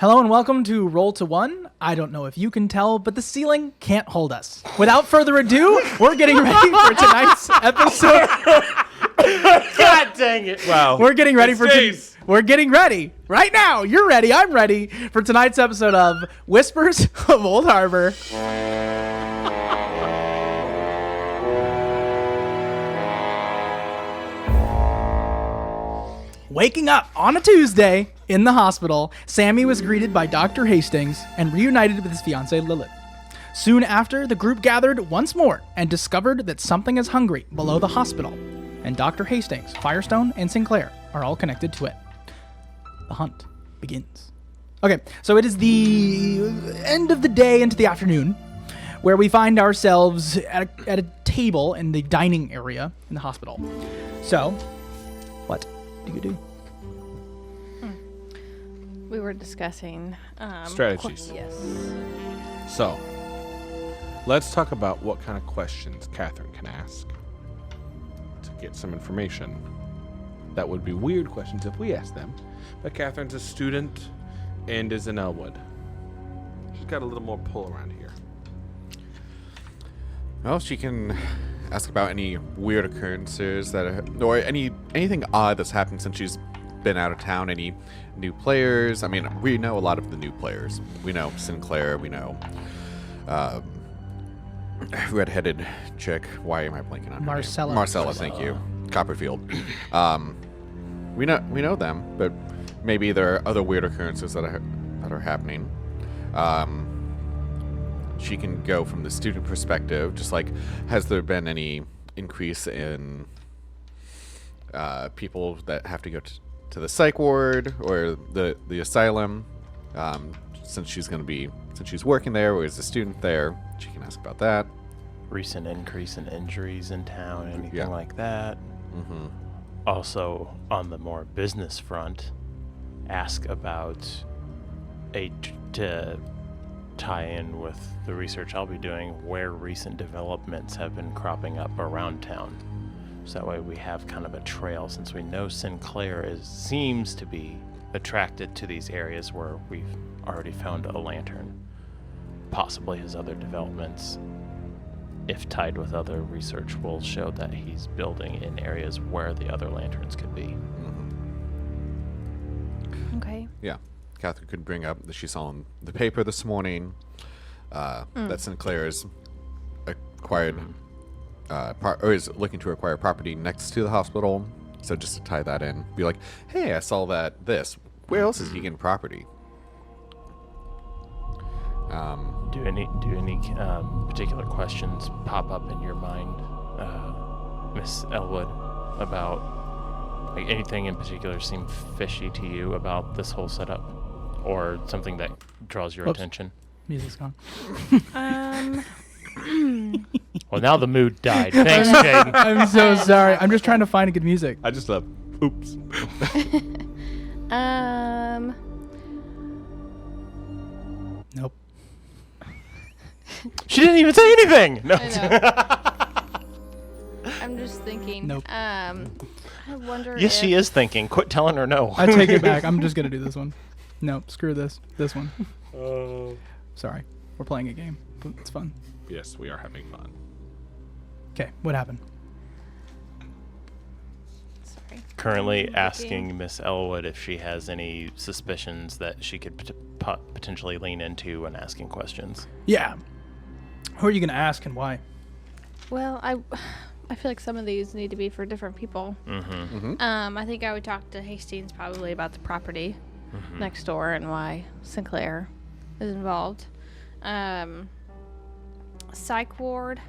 Hello and welcome to Roll to One. I don't know if you can tell, but the ceiling can't hold us. Without further ado, we're getting ready for tonight's episode. God dang it! Wow. We're getting ready we're getting ready right now. You're ready. I'm ready for tonight's episode of Whispers of Old Harbor. Waking up on a Tuesday in the hospital, Sammy was greeted by Dr. Hastings and reunited with his fiancée Lilith. Soon after, the group gathered once more and discovered that something is hungry below the hospital, and Dr. Hastings, Firestone, and Sinclair are all connected to it. The hunt begins. Okay, so it is the end of the day into the afternoon, where we find ourselves at a table in the dining area in the hospital. So, what do you do? We were discussing strategies. Yes. So, let's talk about what kind of questions Catherine can ask to get some information. That would be weird questions if we asked them, but Catherine's a student and is in Elwood. She's got a little more pull around here. Well, she can ask about any weird occurrences or anything odd that's happened since she's been out of town. Any new players? I mean, we know a lot of the new players. We know Sinclair. We know redheaded chick. Why am I blanking on her Marcella. name? Marcella, thank you. Copperfield. We know them, but maybe there are other weird occurrences that are happening. She can go from the student perspective, just like, has there been any increase in people that have to go to the psych ward or the asylum, since she's working there or is a student there? She can ask about that. Recent increase in injuries in town, anything Yeah. like that. Mm-hmm. Also, on the more business front, ask about to tie in with the research I'll be doing, where recent developments have been cropping up around town. So that way we have kind of a trail, since we know Sinclair seems to be attracted to these areas where we've already found a lantern. Possibly his other developments, if tied with other research, will show that he's building in areas where the other lanterns could be. Mm-hmm. Okay. Yeah. Catherine could bring up that she saw in the paper this morning that Sinclair's acquired or is looking to acquire property next to the hospital. So just to tie that in, be like, hey, I saw this. Where else is he getting property? Do any particular questions pop up in your mind, Miss Elwood, about like anything in particular seem fishy to you about this whole setup, or something that draws your attention? Music's gone. Well, now the mood died. Thanks, Jaden. I'm so sorry. I'm just trying to find good music. I just love oops. Nope. She didn't even say anything. No. I know. I'm just thinking. Nope. I wonder. Yes, she is thinking. Quit telling her no. I take it back. I'm just gonna do this one. Nope. Screw this. This one. Sorry. We're playing a game. It's fun. Yes, we are having fun. Okay. What happened? Sorry. Currently I'm asking Miss Elwood if she has any suspicions that she could potentially lean into when asking questions. Yeah. Who are you gonna ask and why? Well, I feel like some of these need to be for different people. Mm-hmm. I think I would talk to Hastings probably about the property next door and why Sinclair is involved. Psych ward.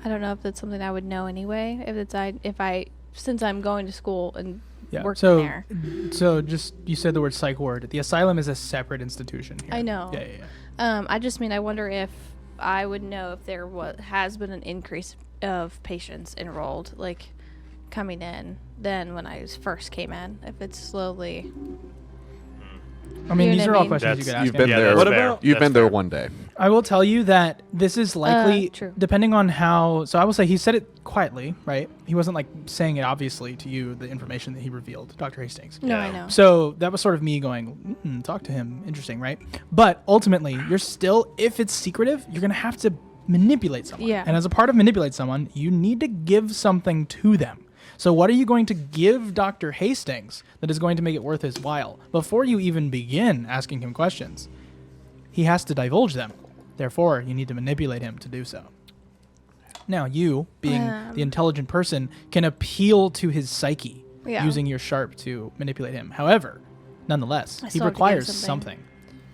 I don't know if that's something I would know anyway. Since I'm going to school and working there. So just you said the word psych ward. The asylum is a separate institution here. I know. Yeah. I just mean I wonder if I would know if there has been an increase of patients enrolled, like coming in, than when I first came in. If it's slowly I mean, You know these what are I all mean? questions you could ask You've him. been Yeah, there. that's What fair. about- You've That's been there fair. one day. I will tell you that this is likely, True. depending on how. So I will say he said it quietly, right? He wasn't like saying it obviously to you, the information that he revealed, Dr. Hastings. No, Yeah. I know. So that was sort of me going, talk to him. Interesting, right? But ultimately, you're still, if it's secretive, you're going to have to manipulate someone. Yeah. And as a part of manipulate someone, you need to give something to them. So what are you going to give Dr. Hastings that is going to make it worth his while? Before you even begin asking him questions, he has to divulge them. Therefore, you need to manipulate him to do so. Now, you, being the intelligent person, can appeal to his psyche Yeah. using your sharp to manipulate him. However, nonetheless, I he still have to give requires something. something.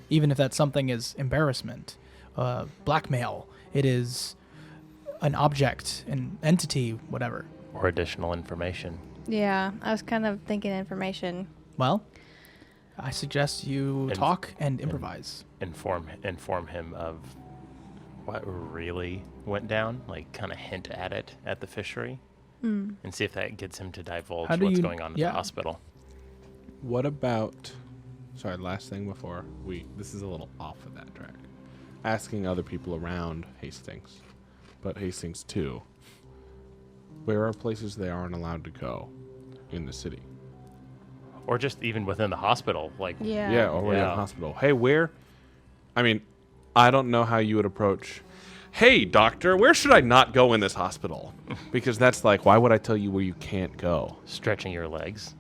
Even if that something is embarrassment, blackmail, it is an object, an entity, whatever. Or additional information. Yeah, I was kind of thinking information. Well, I suggest you And- talk and improvise. Inform him of what really went down. Like, kind of hint at it at the fishery, and see if that gets him to divulge How do what's you- going on at yeah. the hospital. What about? Sorry, last thing before we. This is a little off of that track. Asking other people around Hastings, but Hastings too. Where are places they aren't allowed to go in the city? Or just even within the hospital. Like, Yeah. Yeah, or in the Yeah. hospital. Hey, where? I mean, I don't know how you would approach. Hey, doctor, where should I not go in this hospital? Because that's like, why would I tell you where you can't go? stretching your legs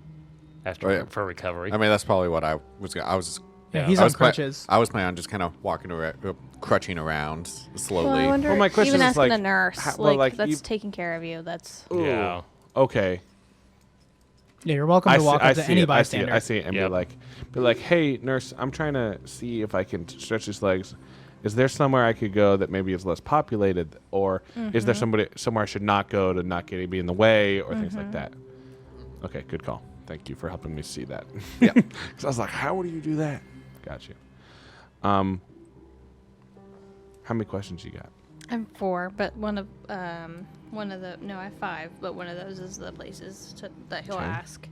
after Oh, yeah. for recovery. I mean, that's probably what I was. I was. Yeah, Yeah. he's I on was crutches. I was planning on just kind of walking around, crutching around slowly. Well, I wonder, Well, my question even is, asking like, a nurse, how- well, like, that's you- taking care of you. That's Ooh, Yeah. Okay. Yeah, you're welcome to walk up to any I see it. bystander. I see it. And Yep. be like, hey, nurse, I'm trying to see if I can stretch his legs. Is there somewhere I could go that maybe is less populated, or is there somewhere I should not go to not get be in the way, or things like that? Okay, good call. Thank you for helping me see that. Yeah. Because I was like, how would you do that? Got you. How many questions you got? I'm 4, but one of the no, I have 5, but one of those is the places that he'll Okay. ask.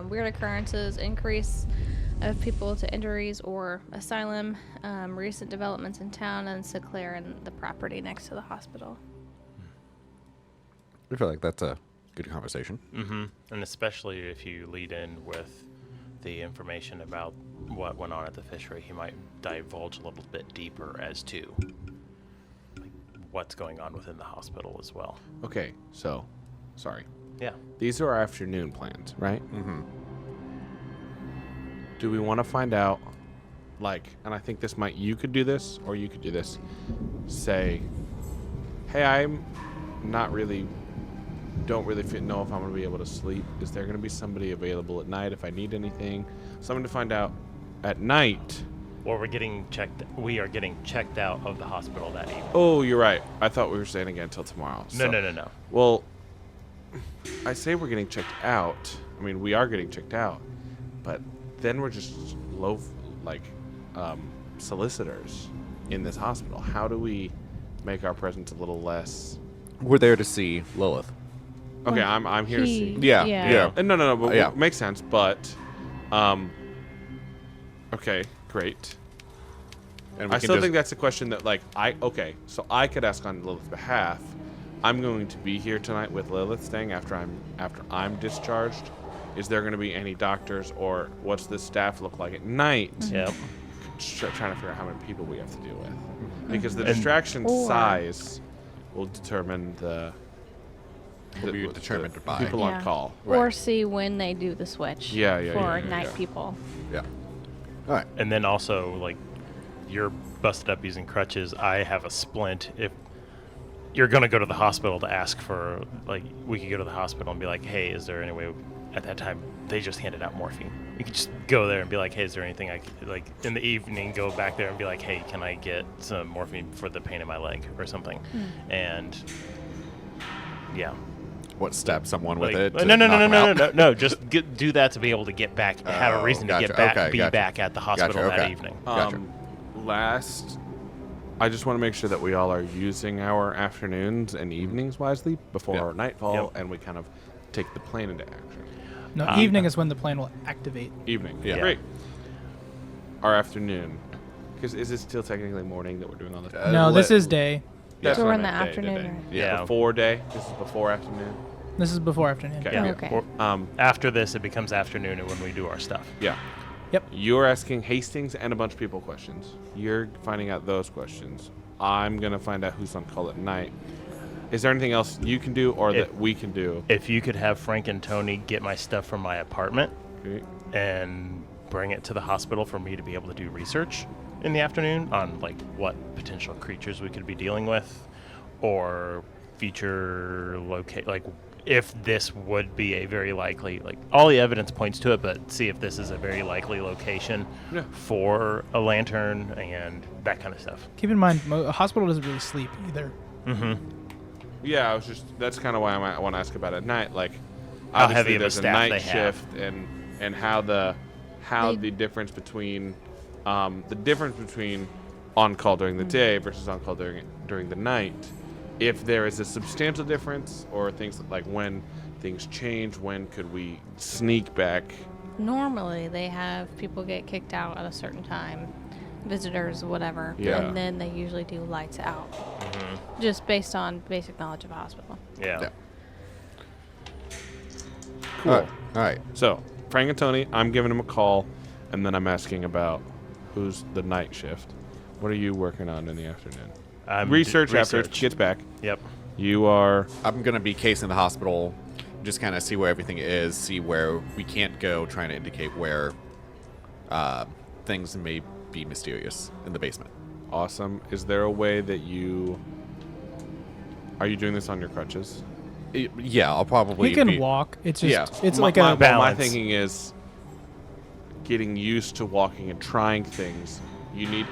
Weird occurrences, increase of people to injuries or asylum, recent developments in town, and Sinclair and the property next to the hospital. I feel like that's a good conversation. Mm-hmm. And especially if you lead in with the information about what went on at the fishery, he might divulge a little bit deeper as to like, what's going on within the hospital as well. Okay, so, sorry. Yeah. These are our afternoon plans, right? Mm-hmm. Do we want to find out, like, and I think this might, you could do this, or you could do this, say, hey, I'm not really, don't really know if I'm going to be able to sleep. Is there going to be somebody available at night if I need anything? Something to find out at night. Or we are getting checked out of the hospital that evening. Oh, you're right. I thought we were staying again until tomorrow. No. Well, I say we're getting checked out. I mean, we are getting checked out, but then we're just solicitors in this hospital. How do we make our presence a little less? We're there to see Lilith. Okay, I'm here to see. Yeah. No, but Yeah. makes sense. But, okay, great. And we I can still just- think that's a question that, like, so I could ask on Lilith's behalf. I'm going to be here tonight with Lilith staying after I'm discharged. Is there going to be any doctors, or what's the staff look like at night? Yep. Trying to figure out how many people we have to deal with, because the And- distraction Or- size will determine the Will be determined by- people on call. Or see when they do the switch. Yeah, For yeah, night yeah. people. Yeah. All right. And then also, like, you're busted up using crutches. I have a splint. If you're going to go to the hospital to ask for, like, we could go to the hospital and be like, hey, is there any way, at that time, they just handed out morphine. You could just go there and be like, hey, is there anything I could, like, in the evening, go back there and be like, hey, can I get some morphine for the pain in my leg or something? And, yeah. What stab someone with Like, it? no, to no, no, knock no, them no, out? no, no. Just do that to be able to get back, have a Oh, reason to gotcha. get back, Okay, be gotcha. back at the hospital Gotcha, that okay. evening. Gotcha. Last, I just want to make sure that we all are using our afternoons and evenings wisely before Yep. our nightfall, Yep. and we kind of take the plan into action. No, evening is when the plan will activate. Evening. Yeah. Great. our afternoon, because is it still technically morning that we're doing all this? No, this is day. That's So what we're I in the meant, day, afternoon, day. right? Yeah. Before day. This is before afternoon. This is before afternoon. Okay. Yeah. Okay. After this, it becomes afternoon and when we do our stuff. Yeah. Yep. You're asking Hastings and a bunch of people questions. You're finding out those questions. I'm gonna find out who's on call at night. Is there anything else you can do or that we can do? If you could have Frank and Tony get my stuff from my apartment Okay. and bring it to the hospital for me to be able to do research in the afternoon on like what potential creatures we could be dealing with or future like if this would be a very likely, like all the evidence points to it, but see if this is a very likely location Yeah. for a lantern and that kind of stuff. Keep in mind, a hospital doesn't really sleep either. Yeah, that's kind of why I want to ask about at night. Like, How obviously heavy of a there's a staff night they have. shift and how the difference between on call during the day versus on call during the night. If there is a substantial difference or things like when things change, when could we sneak back? Normally, they have people get kicked out at a certain time, visitors, whatever, Yeah. and then they usually do lights out, just based on basic knowledge of a hospital. Yeah. Cool. All right. So, Frank and Tony, I'm giving them a call, and then I'm asking about who's the night shift. What are you working on in the afternoon? Research after it gets back. Yep. You are... I'm going to be casing the hospital, just kind of see where everything is, see where we can't go, trying to indicate where things may be mysterious in the basement. Awesome. Is there a way that you... Are you doing this on your crutches? Yeah, I'll probably He can be, walk. It's just, Yeah. it's my, like my, a well, my balance. thinking is getting used to walking and trying things. You need...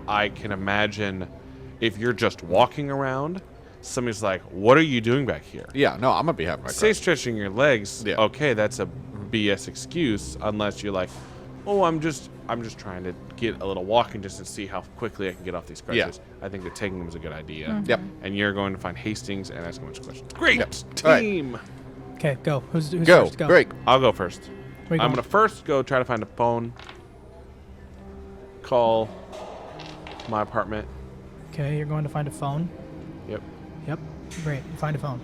I can imagine if you're just walking around, somebody's like, what are you doing back here? Yeah, no, I'm going to be having my Say crutch. stretching your legs. Yeah. Okay, that's a BS excuse unless you're like, oh, I'm just trying to get a little walking distance, see how quickly I can get off these crutches. Yeah. I think that taking them is a good idea. Yep. And you're going to find Hastings and ask a bunch of questions. Great Yep. All right. team. Okay, go. Who's Go. first? Go. Break. I'll go first. Where you I'm going? gonna first go try to find a phone. Call my apartment. Okay, you're going to find a phone. Yep. Yep. Great. You find a phone.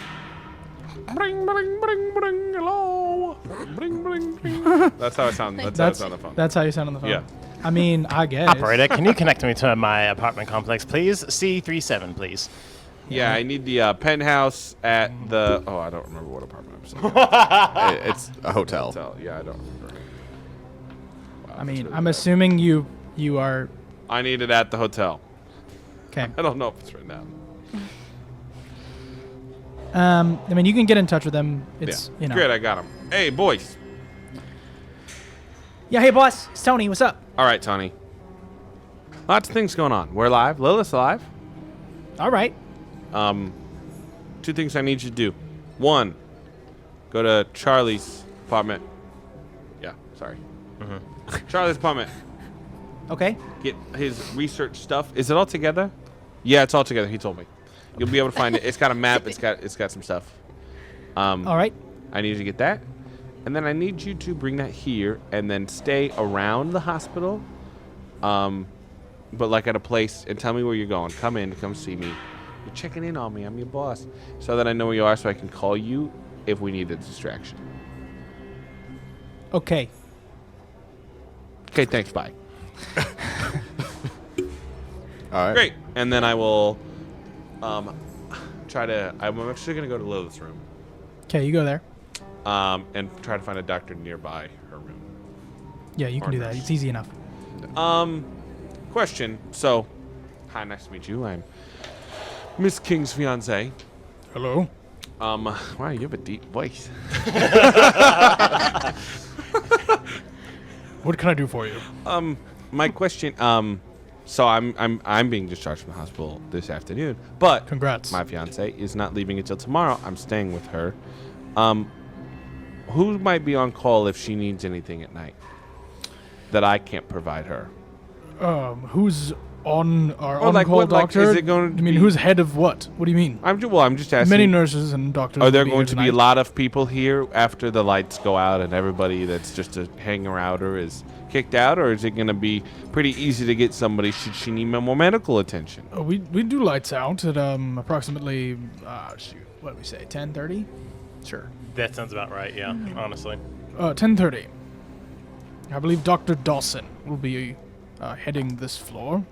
Bring, bring, bring, bring, hello. Bring, bring, bring. That's how I sound. That's how I sound on the phone. That's how you sound on the phone. Yeah. I mean, I guess. Operator, can you connect me to my apartment complex, please? C37, please. Yeah, I need the penthouse at the. Oh, I don't remember what apartment I'm saying. It's a hotel. Hotel. Yeah, I don't remember. Wow, I that's mean, really I'm bad. assuming you are. I need it at the hotel. Okay. I don't know if it's written down. I mean, you can get in touch with them. It's you know. Great, I got him. Hey, boys. Yeah. Hey, boss. It's Tony. What's up? All right, Tony. Lots of things going on. We're live. Lilith's alive. All right. Two things I need you to do. One, go to Charlie's apartment. Yeah, sorry. Charlie's apartment. Okay. Get his research stuff. Is it all together? Yeah, it's all together. He told me. You'll be able to find it. It's got a map. It's got some stuff. All right. I need you to get that, and then I need you to bring that here, and then stay around the hospital, but like at a place, and tell me where you're going. Come in, come see me. You're checking in on me. I'm your boss, so that I know where you are, so I can call you if we need a distraction. Okay. Okay, thanks. Bye. All right. Great. And then I will try to. I'm actually gonna go to Lilith's room, Okay, you go there. and try to find a doctor nearby her room. Yeah, you can do that. Partners. It's easy enough. Question. So, hi, nice to meet you. I'm Miss King's fiance. Hello. Wow, you have a deep voice. What can I do for you? My question. So I'm being discharged from the hospital this afternoon, but Congrats. my fiance is not leaving until tomorrow. I'm staying with her. Who might be on call if she needs anything at night that I can't provide her? On our Or, like, on-call what, like, doctor? is it going to You mean be- who's head of what? What do you mean? I'm just asking. Many nurses and doctors. Are there will going here to be a tonight. lot of people here after the lights go out and everybody that's just a hanger-outer is kicked out, or is it going to be pretty easy to get somebody should she need more medical attention? We do lights out at approximately what do we say 10:30? Sure. That sounds about right. Yeah, honestly. 10:30. I believe Dr. Dawson will be heading this floor.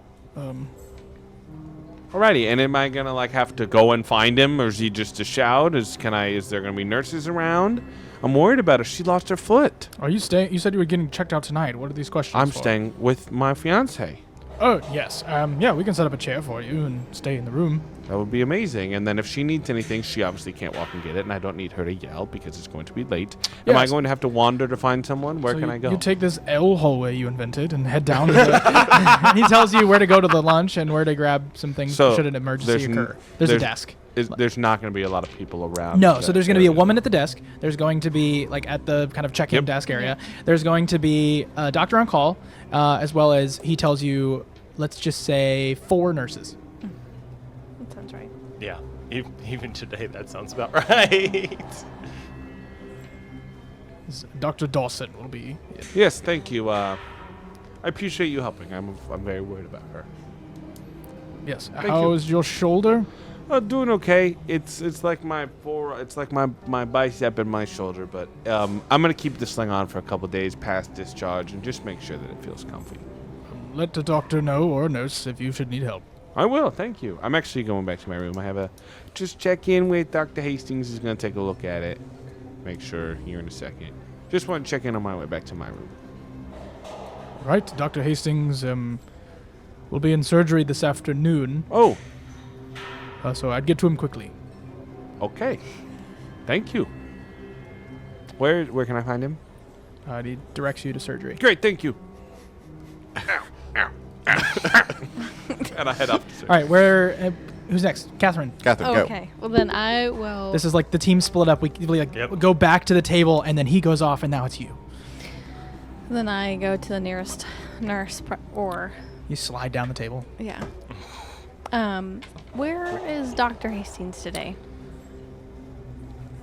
Alrighty, and am I gonna like have to go and find him, or is he just a shout? Is there gonna be nurses around? I'm worried about her. She lost her foot. Are you staying? You said you were getting checked out tonight. What are these questions I'm for? staying with my fiance. Oh, yes. Yeah, we can set up a chair for you and stay in the room. That would be amazing. And then if she needs anything, she obviously can't walk and get it, and I don't need her to yell because it's going to be late. Am I Yes. going to have to wander to find someone? Where So can you, I go? You take this L hallway you invented and head down to the... He tells you where to go to the lunch and where to grab some things So, should an emergency there's occur. There's a desk. There's not going to be a lot of people around. No, that so there's going to be a area. woman at the desk. There's going to be, like, at the kind of check-in Yep. desk area. There's going to be a doctor on call, as well as he tells you, let's just say, 4 nurses. That sounds right. Yeah. Even today, that sounds about right. Dr. Dawson will be... Yes, thank you. I appreciate you helping. I'm very worried about her. Yes. Thank How you. is your shoulder? Doing okay. It's like my my bicep and my shoulder, but I'm gonna keep the sling on for a couple days past discharge and just make sure that it feels comfy. Let the doctor know or nurse if you should need help. I will. Thank you. I'm actually going back to my room. I have a just check in with Dr. Hastings. Is gonna take a look at it, make sure here in a second. Just want to check in on my way back to my room. Right, Dr. Hastings will be in surgery this afternoon, Oh, so I'd get to him quickly. okay. Thank you. Where can I find him? He directs you to surgery. Great. Thank you. And I head off to surgery. All right, where? Who's next? Catherine. Catherine, Oh, go. okay. Well, then I will. This is like the team split up. We like Yep. go back to the table, and then he goes off, and now it's you. Then I go to the nearest nurse, or You slide down the table. yeah. Where is Dr. Hastings today?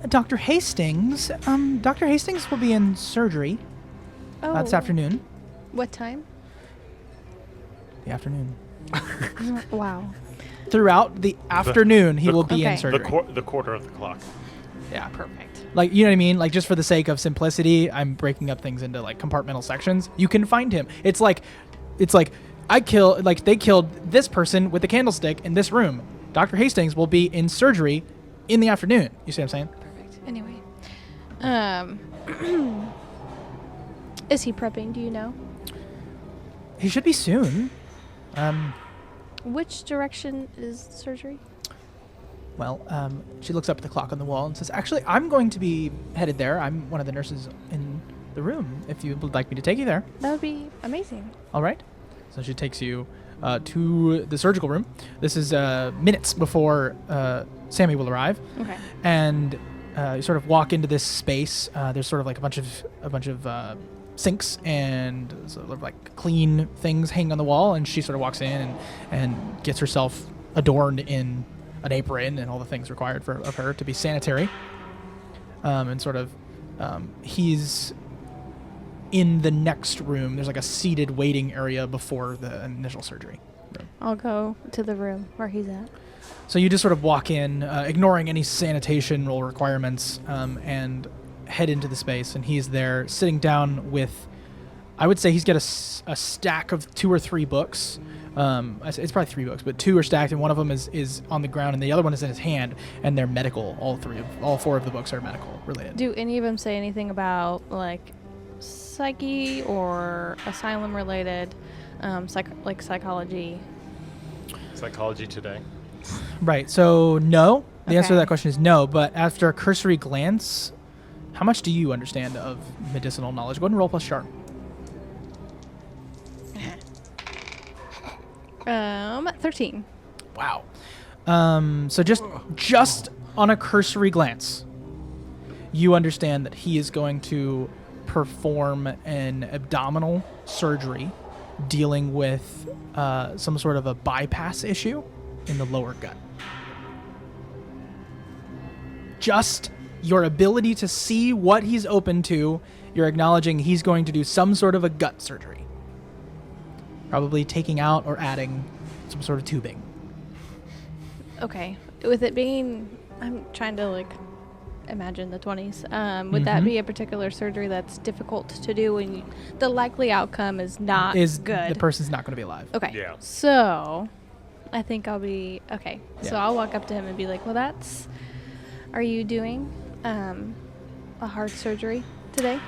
Dr. Hastings. Dr. Hastings will be in surgery Oh, this afternoon. What time? The afternoon. Wow. Throughout the afternoon, he the will be in Okay. surgery. The quarter of the clock. Yeah. Perfect. Like, you know what I mean? Like, just for the sake of simplicity, I'm breaking up things into like compartmental sections. You can find him. It's like they killed this person with the candlestick in this room. Dr. Hastings will be in surgery in the afternoon. You see what I'm saying? Perfect. Anyway, is he prepping? Do you know? He should be soon. Which direction is surgery? Well, she looks up at the clock on the wall and says, "Actually, I'm going to be headed there. I'm one of the nurses in the room. If you would like me to take you there." That would be amazing. All right. So she takes you to the surgical room. This is minutes before Sammy will arrive, Okay. and you sort of walk into this space. There's sort of like a bunch of sinks and sort of like clean things hanging on the wall, and she sort of walks in and gets herself adorned in an apron and all the things required of her to be sanitary. And sort of he's in the next room. There's like a seated waiting area before the initial surgery room. I'll go to the room where he's at. So you just sort of walk in, ignoring any sanitation rule requirements, and head into the space. And he's there sitting down with, I would say he's got a stack of 2 or 3 books. It's probably 3 books, but 2 are stacked, and one of them is on the ground, and the other one is in his hand, and they're medical. All 4 of the books are medical related. Do any of them say anything about like psyche or asylum related, like psychology? Psychology today. Right. So no. The answer to Okay. that question is no. But after a cursory glance, how much do you understand of medicinal knowledge? Go ahead and roll plus sharp. 13. Wow. So just on a cursory glance, you understand that he is going to perform an abdominal surgery dealing with some sort of a bypass issue in the lower gut. Just your ability to see what he's open to, you're acknowledging he's going to do some sort of a gut surgery. Probably taking out or adding some sort of tubing. Okay. With it being, I'm trying to like imagine the 20s. Would that be a particular surgery that's difficult to do when the likely outcome is not good? The person's not going to be alive. Okay. Yeah. So, I think I'll be okay. So Yeah. I'll walk up to him and be like, "Well, are you doing a heart surgery today?"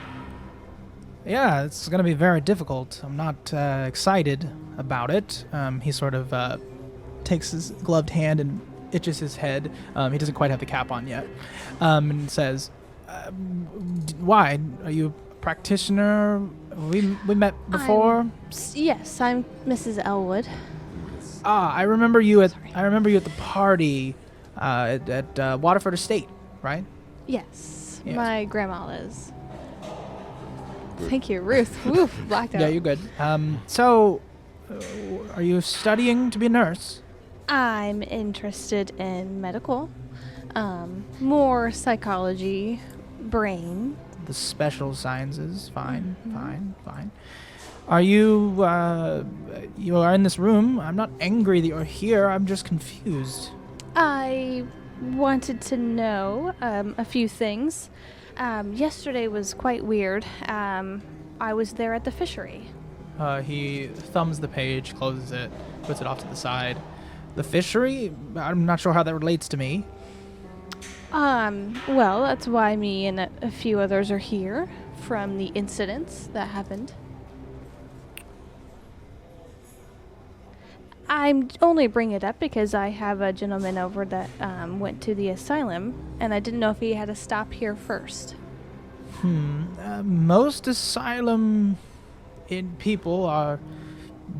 Yeah, it's going to be very difficult. I'm not excited about it. He sort of takes his gloved hand and itches his head. He doesn't quite have the cap on yet. And says, why? Are you a practitioner? We met before? Yes, I'm Mrs. Elwood. I remember you at the party at Waterford Estate, right? Yes, Yes. my grandma is. Thank you, Ruth. Woof, blacked out. Yeah, you're good. So, are you studying to be a nurse? I'm interested in medical, more psychology, brain. The special sciences, fine. Are you, you are in this room. I'm not angry that you're here. I'm just confused. I wanted to know a few things. Yesterday was quite weird. I was there at the fishery. He thumbs the page, closes it, puts it off to the side. The fishery? I'm not sure how that relates to me. Well, that's why me and a few others are here from the incidents that happened. I'm only bringing it up because I have a gentleman over that went to the asylum, and I didn't know if he had to stop here first. Most asylum people are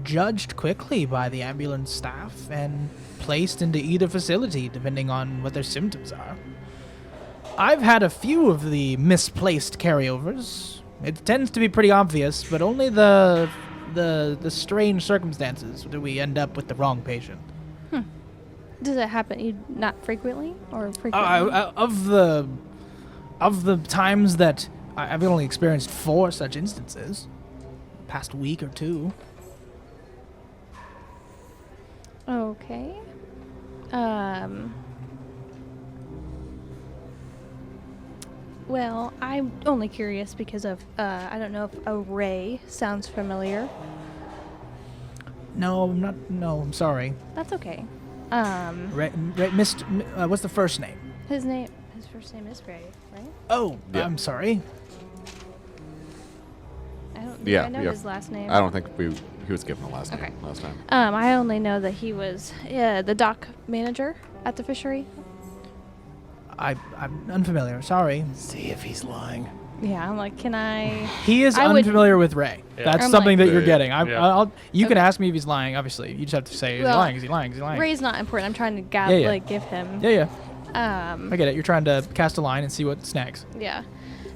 judged quickly by the ambulance staff and placed into either facility depending on what their symptoms are. I've had a few of the misplaced carryovers. It tends to be pretty obvious, but only the strange circumstances do we end up with the wrong patient. Does it happen not frequently or frequently? Of the times that I've only experienced 4 such instances, past week or 2. Okay. Well, I'm only curious because of, I don't know if a ray sounds familiar. No, I'm sorry. That's okay. What's the first name? His first name is Ray, right? Oh, Yeah. I'm sorry. I don't think Yeah, I know yeah. his last name. I don't think he was given the last name Okay. last time. I only know that he was the dock manager at the fishery. I'm unfamiliar. Sorry. See if he's lying. Yeah, I'm like, can I? He is I would- unfamiliar with Ray. Yeah. That's I'm something like- that you're getting. Yeah. You can Okay. ask me if he's lying. Obviously, you just have to say, Well, is he lying? Ray's not important. I'm trying to Yeah. give him. Yeah. Yeah. I get it. You're trying to cast a line and see what snags. Yeah.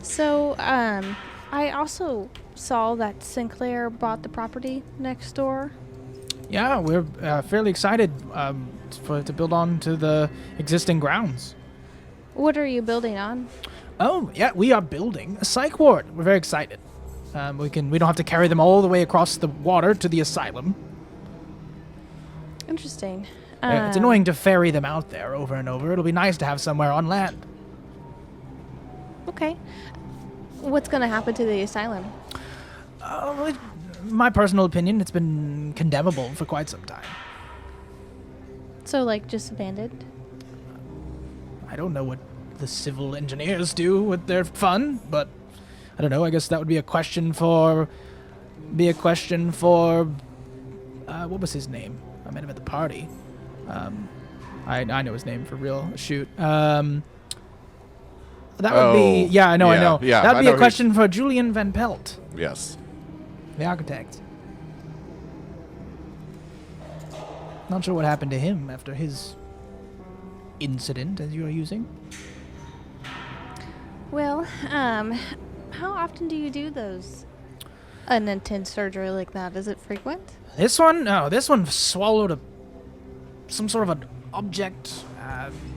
So, I also saw that Sinclair bought the property next door. Yeah, we're fairly excited to build on to the existing grounds. What are you building on? Oh, yeah, we are building a psych ward. We're very excited. We don't have to carry them all the way across the water to the asylum. Interesting. It's annoying to ferry them out there over and over. It'll be nice to have somewhere on land. Okay. What's going to happen to the asylum? My personal opinion, it's been condemnable for quite some time. So, like, just abandoned? I don't know what the civil engineers do with their fun, but I don't know. I guess that would be a question for. What was his name? I met him at the party. I know his name for real. Shoot. That would be. Yeah, I know. yeah, That I would know be a who- question for Julian Van Pelt, Yes. the architect. Not sure what happened to him after his incident, as you are using. Well, how often do you do those? an intense surgery like that? Is it frequent? This one? No, this one swallowed some sort of an object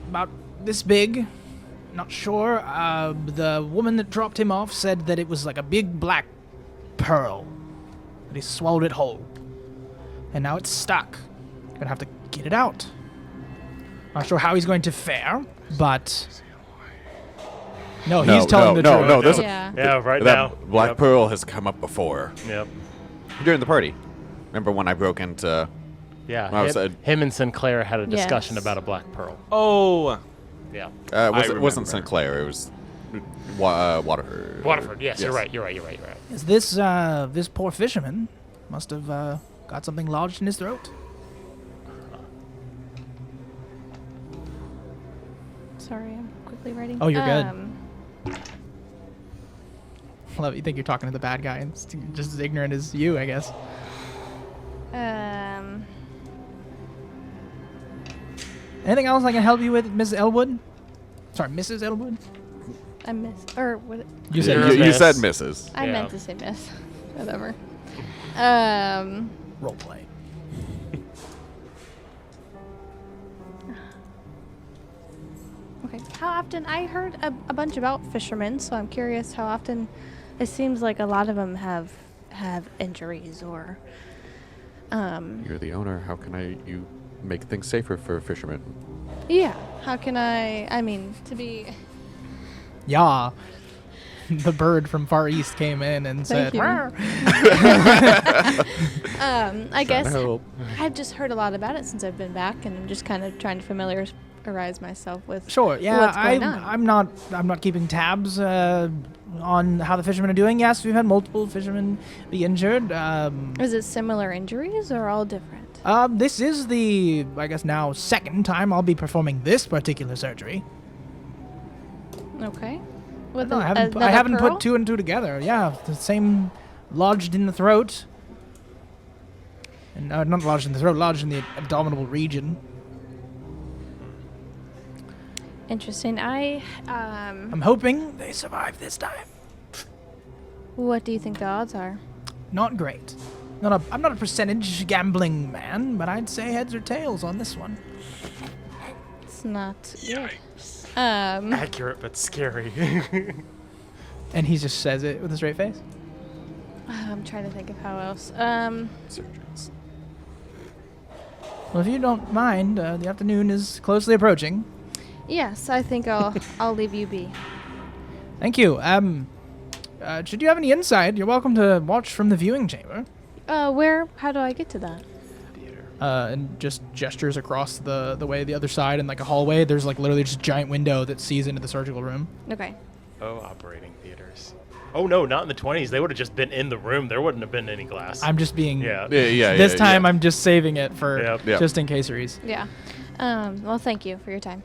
about this big. Not sure. The woman that dropped him off said that it was like a big black pearl. That he swallowed it whole. And now it's stuck. Gonna have to get it out. Not sure how he's going to fare, but... No, he's telling the truth. No, this Yeah. Yeah, right that now. Black Yep. Pearl has come up before Yep. during the party. Remember when I broke into? Yeah. Well, I Him, said- him and Sinclair had a discussion Yes. about a black pearl. Oh, Yeah. It wasn't remember. Sinclair. It was Waterford. Waterford. Yes, Yes. you're right. You're right. Is this poor fisherman must have got something lodged in his throat. Sorry, I'm quickly writing. Oh, you're good. Love it. You think you're talking to the bad guy and just as ignorant as you, I guess. Anything else I can help you with, Ms. Elwood? Sorry, Mrs. Elwood? I missed. Or what? You You're a You miss. said Mrs. I Yeah. meant to say miss. Whatever. Role play. Okay. How often? I heard a bunch about fishermen, so I'm curious how often. It seems like a lot of them have injuries or. You're the owner. How can you make things safer for fishermen? Yeah. How can I? I mean, to be. Yeah. The bird from Far East came in and Thank said, you. "Rawr." I guess help. I've just heard a lot about it since I've been back, and I'm just kind of trying to familiarize myself with. Sure, yeah, What's going on? I'm not keeping tabs on how the fishermen are doing. Yes, we've had multiple fishermen be injured. Is it similar injuries or all different? This is the, I guess now, second time I'll be performing this particular surgery. Okay. With No, I haven't another pearl? put two and two together. Yeah, the same lodged in the throat. And not lodged in the throat, lodged in the abdominal region. Interesting. I'm hoping they survive this time. What do you think the odds are? Not great. I'm not a percentage gambling man, but I'd say heads or tails on this one. It's not good. Accurate but scary. And he just says it with a straight face. I'm trying to think of how else. Surgeons. Well, if you don't mind, the afternoon is closely approaching. Yes, I think I'll leave you be. Thank you. Should you have any insight, you're welcome to watch from the viewing chamber. Where? How do I get to that? And just gestures across the way, the other side, in like a hallway. There's like literally just a giant window that sees into the surgical room. Okay. Oh, operating theaters. Oh no, not in the 20s. They would have just been in the room. There wouldn't have been any glass. I'm just being. Yeah. This time I'm just saving it for Yep. Yep. just in case Reese. Yeah. Well, thank you for your time.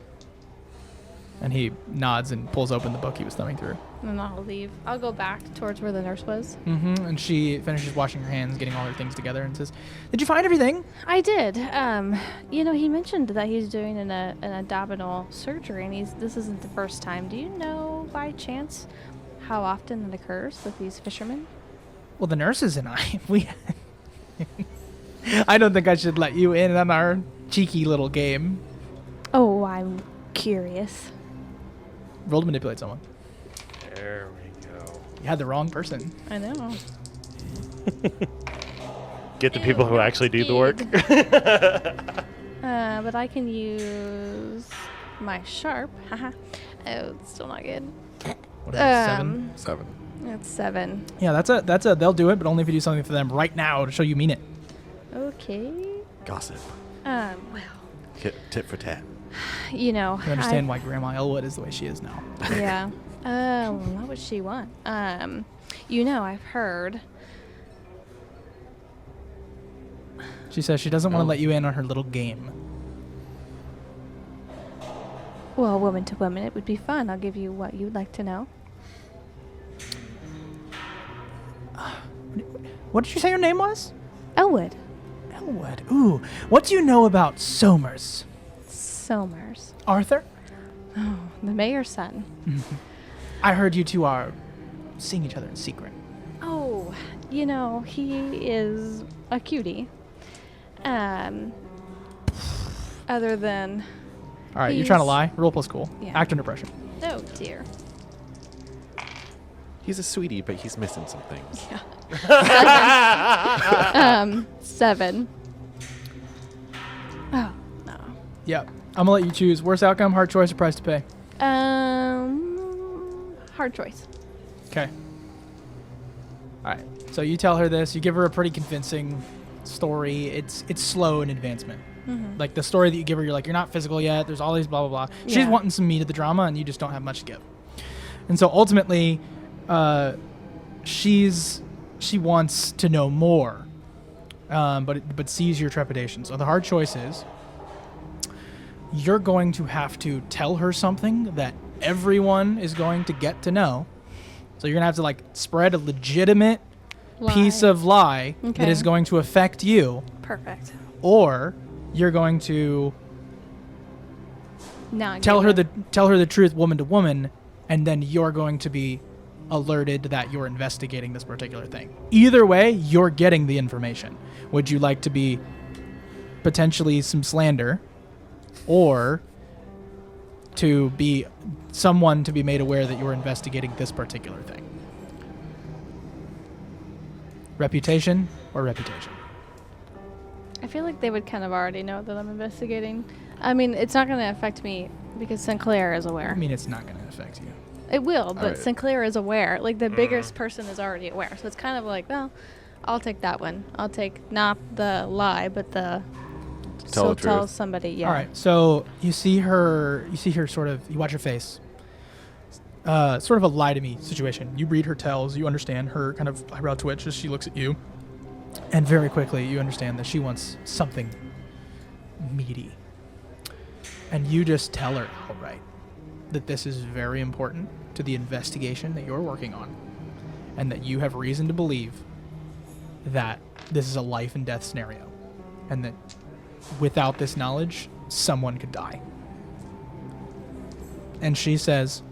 And he nods and pulls open the book he was thumbing through. And I'll leave. I'll go back towards where the nurse was. Mm-hmm. And she finishes washing her hands, getting all her things together, and says, "Did you find everything?" I did. He mentioned that he's doing an abdominal surgery, and this isn't the first time. Do you know by chance how often it occurs with these fishermen? Well, the nurses and I, we. I don't think I should let you in on our cheeky little game. Oh, I'm curious. Roll to manipulate someone. There we go. You had the wrong person. I know. Get the people who actually do the work. But I can use my sharp. Haha. Oh, it's still not good. What is it, 7? 7. That's 7. Yeah, that's a. They'll do it, but only if you do something for them right now to show you mean it. Okay. Gossip. Well, Tit for tat. you know. You understand why Grandma Elwood is the way she is now. Yeah. What would she want? I've heard. She says she doesn't want Oh. to let you in on her little game. Well, woman to woman, it would be fun. I'll give you what you'd like to know. What did you say your name was? Elwood. Elwood. Ooh, what do you know about Somers? Somers. Arthur? Oh, the mayor's son. I heard you two are seeing each other in secret. Oh, you know, he is a cutie. Other than, All right, you're trying to He's- lie. Roll plus cool. Yeah. Act under pressure. oh dear. He's a sweetie, but he's missing some things. 7. Oh, no. Yep. I'm gonna let you choose worst outcome, hard choice, or price to pay. Hard choice. Okay. All right. So you tell her this. You give her a pretty convincing story. It's slow in advancement. Like the story that you give her, you're like, you're not physical yet. There's all these blah blah blah. She's Yeah. wanting some meat of the drama, and you just don't have much to give. And so ultimately, she wants to know more, but sees your trepidation. So the hard choice is you're going to have to tell her something that everyone is going to get to know. So you're gonna have to like spread a legitimate piece Lie. of lie that Okay. is going to affect you, Perfect. or you're going to Now tell her the truth, woman to woman, and then you're going to be alerted that you're investigating this particular thing. Either way, you're getting the information. Would you like to be potentially some slander, or to be someone to be made aware that you're investigating this particular thing? Reputation or reputation? I feel like they would kind of already know that I'm investigating. I mean, it's not going to affect me because Sinclair is aware. I mean, it's not going to affect you. It will, but Alright. Sinclair is aware. Like, the biggest person is already aware. So it's kind of like, well, I'll take that one. I'll take not the lie, but the Tell the tell truth. somebody. Yeah. All right. So you see her sort of, you watch her face. Sort of a lie to me situation. You read her tells, you understand her kind of eyebrow twitch as she looks at you. And very quickly you understand that she wants something meaty. And you just tell her outright that this is very important to the investigation that you're working on. And that you have reason to believe that this is a life and death scenario. And that without this knowledge, someone could die. And she says,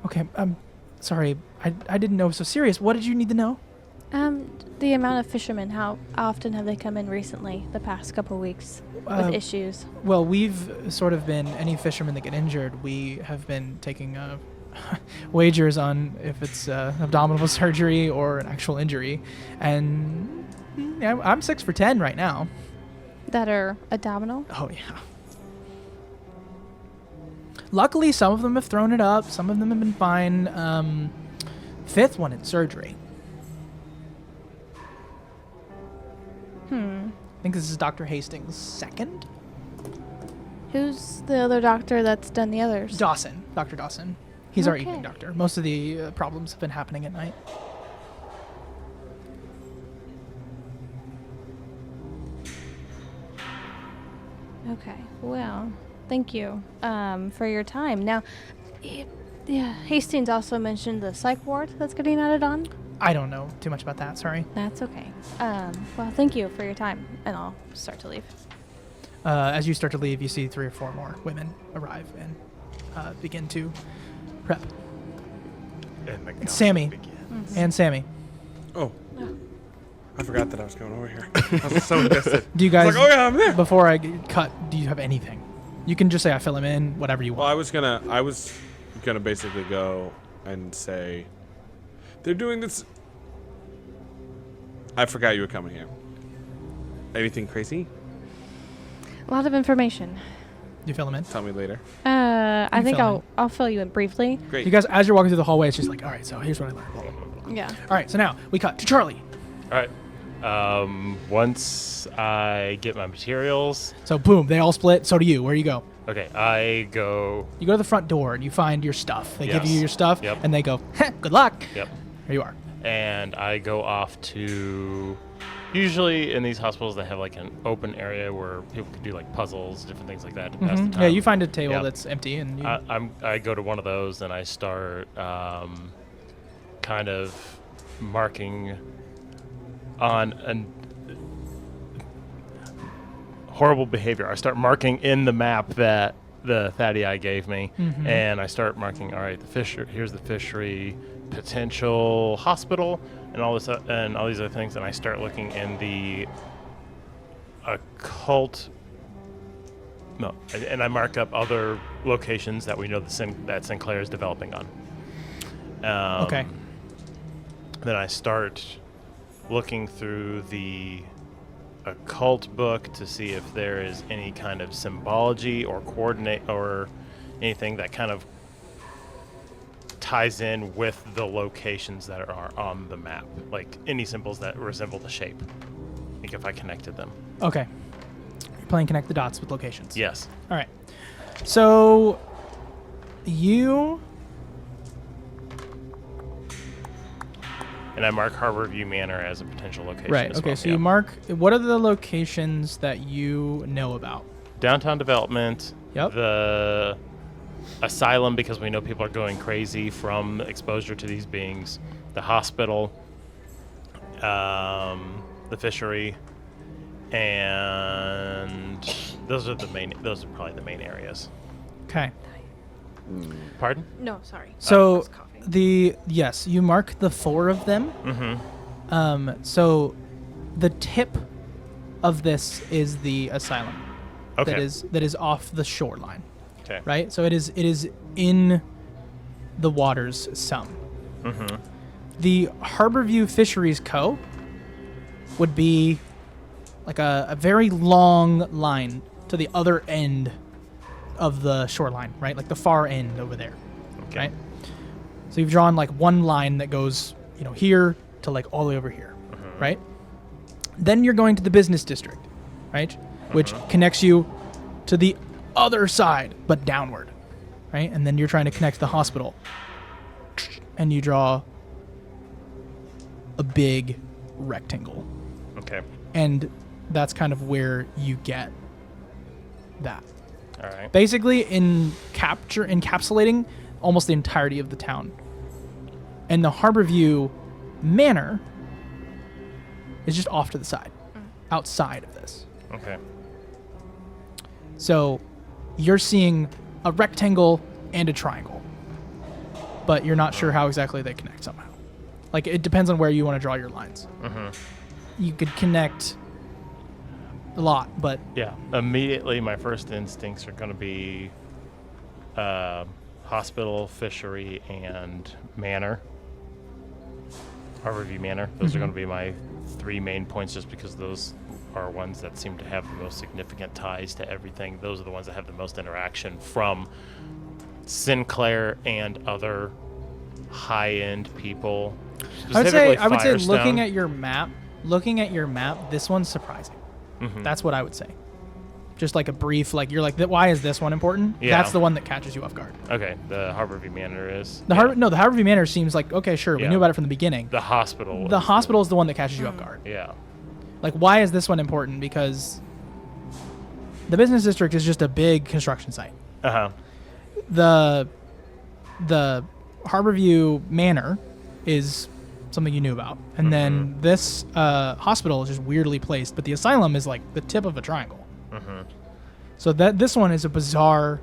okay, I'm sorry, I didn't know it was so serious. What did you need to know? The amount of fishermen, how often have they come in recently, the past couple weeks, with issues? Well, we've sort of been, any fishermen that get injured, we have been taking wagers on if it's abdominal surgery or an actual injury. And yeah, I'm 6 for 10 right now. That are abdominal? Oh, yeah. Luckily, some of them have thrown it up. Some of them have been fine. Fifth one in surgery. I think this is Dr. Hastings' second. Who's the other doctor that's done the others? Dawson. Dr. Dawson. He's our evening Okay. doctor. Most of the problems have been happening at night. Okay. Well, thank you for your time. Now, yeah, Hastings also mentioned the psych ward that's getting added on. I don't know too much about that. Sorry. That's okay. Well, thank you for your time, and I'll start to leave. As you start to leave, you see 3 or 4 more women arrive and begin to prep. And the It's Sammy. begins. And Sammy. Oh. I forgot that I was going over here. I was so invested. Do you guys, It's like, oh yeah, I'm there. before I cut, do you have anything? You can just say I fill him in, whatever you Well, want. I was gonna basically go and say, they're doing this. I forgot you were coming here. Anything crazy? A lot of information. You fill him in. Tell me later. I think fill I'll fill you in briefly. Great. You guys, as you're walking through the hallway, it's just like, all right, so here's what I learned. Blah, blah, blah, blah. Yeah. All right, so now we cut to Charlie. All right. Once I get my materials, So boom, they all split. So do you. Where you go? okay, I go. You go to the front door and you find your stuff. They give you Yes. your stuff, Yep. and they go, "Heh, good luck. Yep. Here you are. And I go off to. Usually in these hospitals, they have like an open area where people can do like puzzles, different things like that to pass the time. Yeah, you find a table Yep. that's empty, and you, I go to one of those and I start kind of marking on an horrible behavior. I start marking in the map that the Thaddeus gave me, and I start marking. All right, here's the fishery, potential hospital, and all this and all these other things. And I start looking in the occult. No, and I mark up other locations that we know that Sinclair is developing on. Okay. Then I start looking through the occult book to see if there is any kind of symbology or coordinate or anything that kind of ties in with the locations that are on the map, like any symbols that resemble the shape, like if I connected them. Okay. You're playing connect the dots with locations. Yes. All right. So you And I mark Harborview Manor as a potential location. right. as Okay. well, So yeah. you mark. What are the locations that you know about? Downtown development. Yep. The asylum, because we know people are going crazy from exposure to these beings. The hospital. The fishery. And those are probably the main areas. Okay. Pardon? No, sorry. I So was coughing. you mark the 4 of them. Mm-hmm. So the tip of this is the asylum. Okay. That is off the shoreline, Okay. right? So it is in the waters some. Mm-hmm. The Harborview Fisheries Co. would be like a very long line to the other end of the shoreline, right? Like the far end over there, Okay. right? So you've drawn like one line that goes, here to like all the way over here, right? Then you're going to the business district, right? Which connects you to the other side, but downward, right? And then you're trying to connect the hospital. And you draw a big rectangle. Okay. And that's kind of where you get that. All right. Basically encapsulating almost the entirety of the town. And the Harborview Manor is just off to the side, outside of this. Okay. So you're seeing a rectangle and a triangle, but you're not sure how exactly they connect somehow. Like, it depends on where you want to draw your lines. You could connect a lot, but Yeah. Immediately, my first instincts are going to be hospital, fishery, and manor. Harborview Manor. Those are going to be my 3 main points, just because those are ones that seem to have the most significant ties to everything. Those are the ones that have the most interaction from Sinclair and other high-end people. I would say Firestone. looking at your map, this one's surprising. That's what I would say. Just like a brief, like you're like, why is this one important? Yeah. That's the one that catches you off guard. Okay, the Harborview Manor is. The Harborview Manor seems like, okay, sure, we Yeah. knew about it from the beginning. The hospital. The hospital is the one that catches you off guard. Yeah. Like, why is this one important? Because the business district is just a big construction site. Uh-huh. The Harborview Manor is something you knew about. And then this hospital is just weirdly placed, but the asylum is like the tip of a triangle. So this one is a bizarre,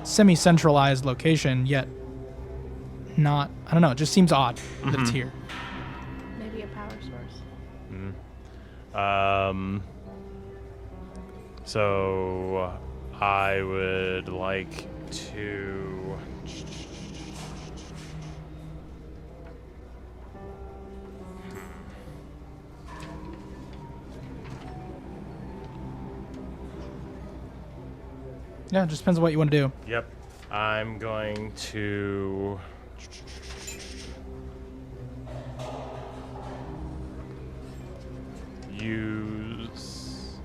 semi-centralized location, yet not, I don't know, it just seems odd that it's here. Maybe a power source. So I would like to Yeah, it just depends on what you want to do. Yep. I'm going to use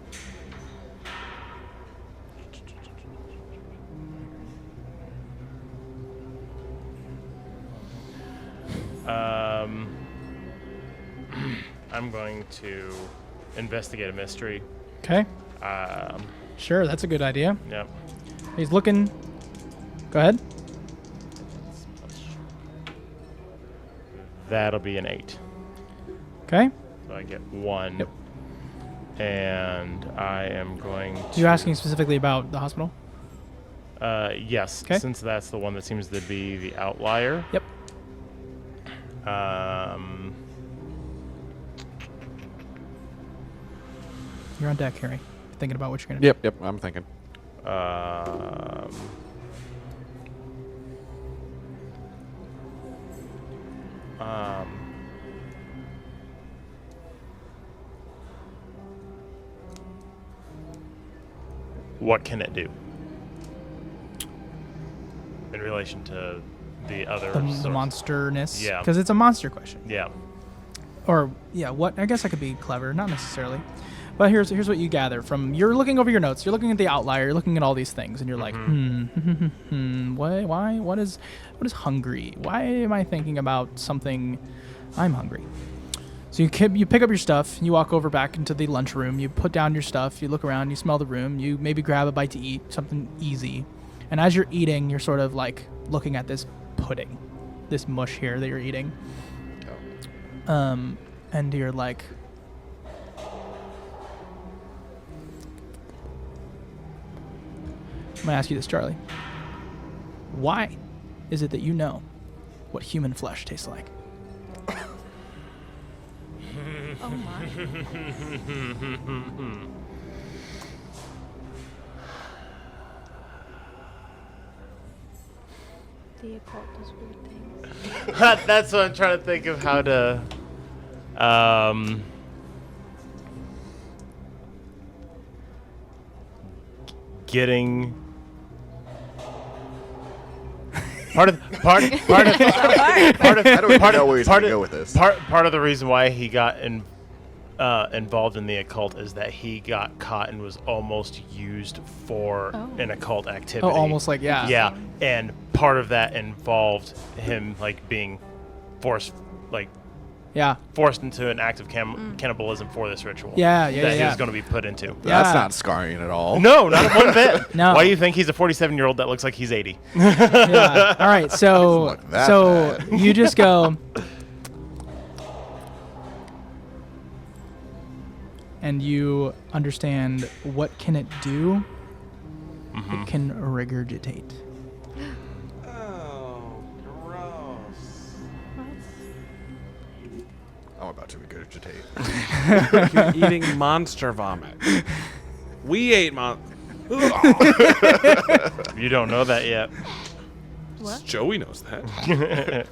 I'm going to investigate a mystery. Okay, Um, sure, that's a good idea. yep. He's looking. Go ahead. That'll be an 8. Okay. So I get 1. Yep. And I am going to. You're asking specifically about the hospital? Yes, 'Kay. since that's the one that seems to be the outlier. Yep. You're on deck, Harry. Thinking about what you're gonna do. Yep, I'm thinking. What can it do in relation to the other The source? monsterness. Yeah. Because it's a monster question. Yeah. Or yeah, what? I guess I could be clever, not necessarily. But here's what you gather from you're looking over your notes. You're looking at the outlier. You're looking at all these things, and you're like, why? What is hungry? Why am I thinking about something? I'm hungry. So you pick up your stuff. You walk over back into the lunchroom. You put down your stuff. You look around. You smell the room. You maybe grab a bite to eat, something easy. And as you're eating, you're sort of like looking at this pudding, this mush here that you're eating. And you're like, I'm gonna ask you this, Charlie. Why is it that you know what human flesh tastes like? Oh my. The occult does weird things. That's what I'm trying to think of how to. Getting part of I don't even know where he's going to go with this. Part of the reason why he got involved in the occult is that he got caught and was almost used for an occult activity. Oh, almost like, yeah. Yeah, and part of that involved him like being forced into an act of cannibalism for this ritual. Yeah, that he yeah. was going to be put into. That's Yeah. not scarring at all. No, not one bit. No. Why do you think he's a 47-year-old that looks like he's 80? Yeah. All right. So Doesn't look that bad. you just go and you understand what can it do? It can regurgitate. Oh, gross. I'm about to regurgitate. You're eating monster vomit. We ate You don't know that yet. What? Joey knows that.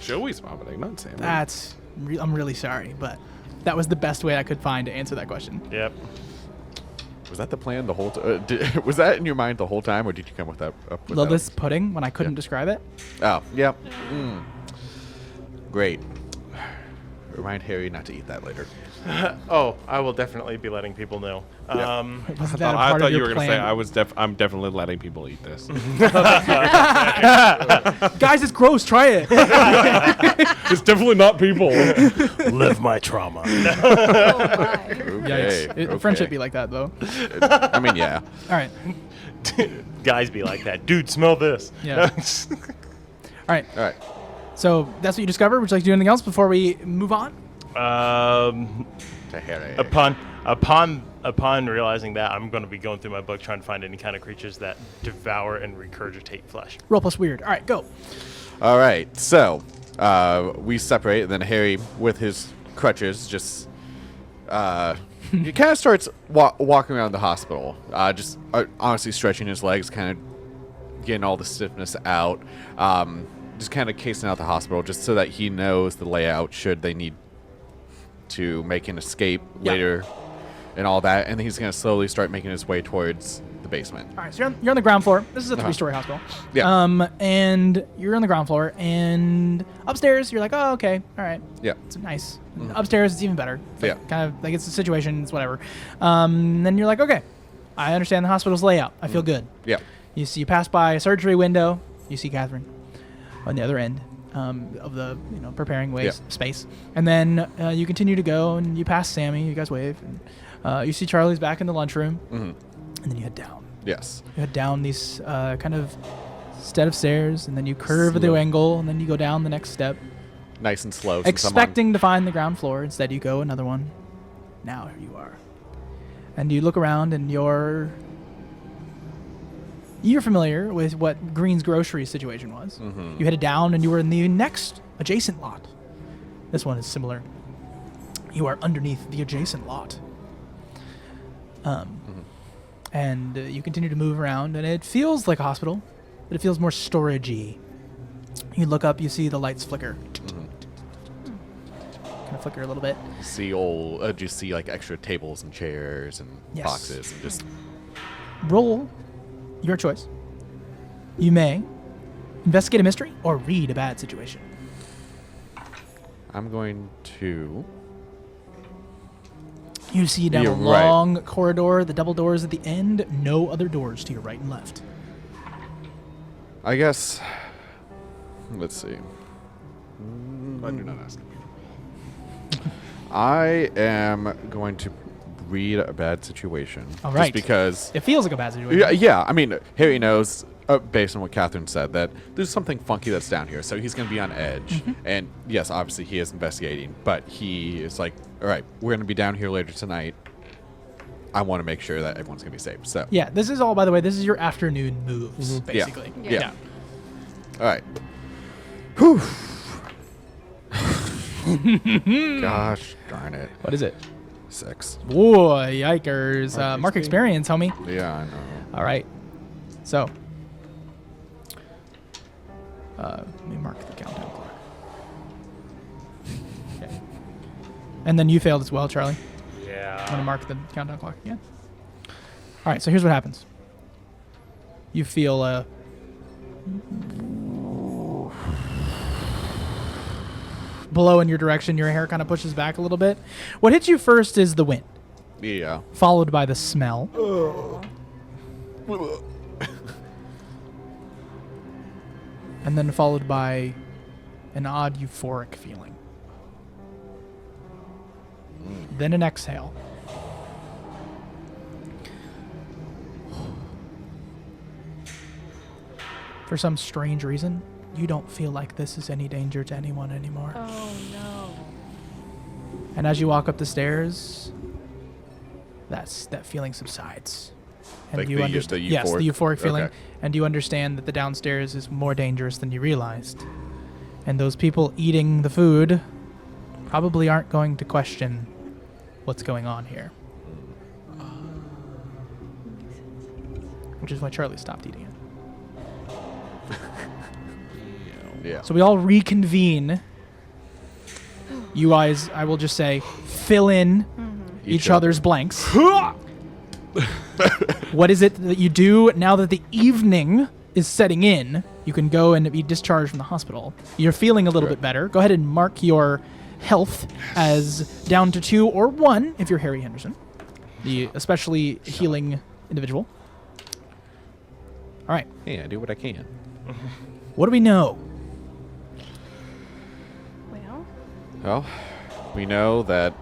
Joey's vomiting, not Sam. I'm really sorry, but that was the best way I could find to answer that question. Yep. Was that the plan the whole time? Was that in your mind the whole time, or did you come with that? Up with This pudding when I couldn't describe it. that? Oh, yep. Great. Remind Harry not to eat that later. Oh, I will definitely be letting people know. Wasn't that a I part thought of you your were going to plan? say I'm definitely letting people eat this. Guys, it's gross. Try it. It's definitely not people. Live my trauma. Oh my. Okay. Yikes. Friendship be like that, though. I mean, yeah. All right. Guys be like that. Dude, smell this. Yeah. All right. All right. So that's what you discovered. Would you like to do anything else before we move on? To Harry. Upon realizing that, I'm going to be going through my book trying to find any kind of creatures that devour and regurgitate flesh. Roll plus weird. All right, go. All right. So we separate, and then Harry, with his crutches, just he kind of starts walking around the hospital, just honestly stretching his legs, kind of getting all the stiffness out, just kind of casing out the hospital, just so that he knows the layout should they need to make an escape later and all that. And then he's going to slowly start making his way towards the basement. All right, so you're on the ground floor. This is a three-story hospital. Yeah. And you're on the ground floor, and upstairs you're like, oh, okay, all right. Yeah. It's nice. Upstairs it's even better. It's like, Yeah. kind of like it's a situation. It's whatever. Then you're like, okay, I understand the hospital's layout. I feel good. Yeah. You pass by a surgery window. You see Catherine on the other end of the preparing space, and then you continue to go, and you pass Sammy. You guys wave, and you see Charlie's back in the lunchroom, and then you head down. Yes. You head down these kind of set of stairs, and then you curve the Slow. angle, and then you go down the next step, Nice and slow. since I'm on- expecting to find the ground floor. Instead, you go another one. Now here you are, and you look around, and you're You're familiar with what Green's grocery situation was. You headed down and you were in the next adjacent lot. This one is similar. You are underneath the adjacent lot. And you continue to move around, and it feels like a hospital, but it feels more storage-y. You look up, you see the lights flicker. Kind of flicker a little bit. See do you see like extra tables and chairs and Yes. boxes and just Roll your choice. You may investigate a mystery or read a bad situation. I'm going to You see down You're a right. long corridor, the double doors at the end, no other doors to your right and left. I guess let's see. Glad you're not asking me. I am going to read a bad situation. All right. Just because It feels like a bad situation. yeah, I mean, Harry knows, based on what Catherine said, that there's something funky that's down here, so he's going to be on edge. And yes, obviously he is investigating, but he is like, all right, we're going to be down here later tonight. I want to make sure that everyone's going to be safe. So Yeah, this is all, by the way, this is your afternoon moves, basically. Yeah. All right. Whew. Gosh darn it. What is it? 6. Boy, yikers. Mark experience, homie. Yeah, I know. All right. So, let me mark the countdown clock. Okay. And then you failed as well, Charlie. I'm going to Yeah. mark the countdown clock again. All right, so here's what happens. You feel a blow in your direction. Your hair kind of pushes back a little bit. What hits you first is the wind, Yeah. followed by the smell. And then followed by an odd euphoric feeling. Then an exhale. For some strange reason, you don't feel like this is any danger to anyone anymore. Oh no. And as you walk up the stairs, that feeling subsides. And Like you the understand, yes, the euphoric feeling, okay. and you understand that the downstairs is more dangerous than you realized. And those people eating the food probably aren't going to question what's going on here. Which is why Charlie stopped eating it. Yeah. So we all reconvene. You guys, I will just say, fill in each other's blanks. What is it that you do now that the evening is setting in? You can go and be discharged from the hospital. You're feeling a little bit better. Go ahead and mark your health as down to 2 or 1 if you're Harry Henderson, the especially healing individual. All right. Hey, I do what I can. What do we know? Well, Well, we know that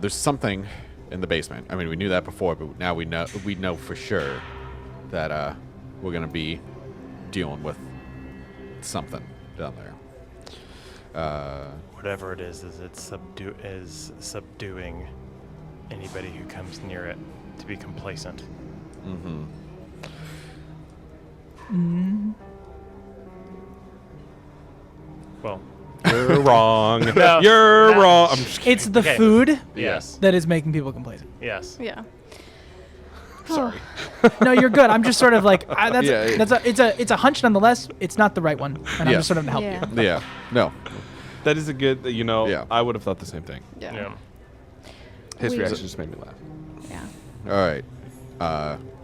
there's something in the basement. I mean, we knew that before, but now we know for sure that we're gonna be dealing with something down there. Whatever it is it's subduing anybody who comes near it to be complacent. Well, You're wrong. No, You're no. wrong. I'm just It's the Okay. food yes. that is making people complacent. Yes. yeah. sorry. No, you're good. I'm just sort of like Yeah, it's a hunch nonetheless. It's not the right one, and I'm Yeah. just sort of to help Yeah. you. Yeah. No. That is a good, Yeah. I would have thought the same thing. Yeah. Yeah. His We- reaction just made me laugh. Yeah. All right.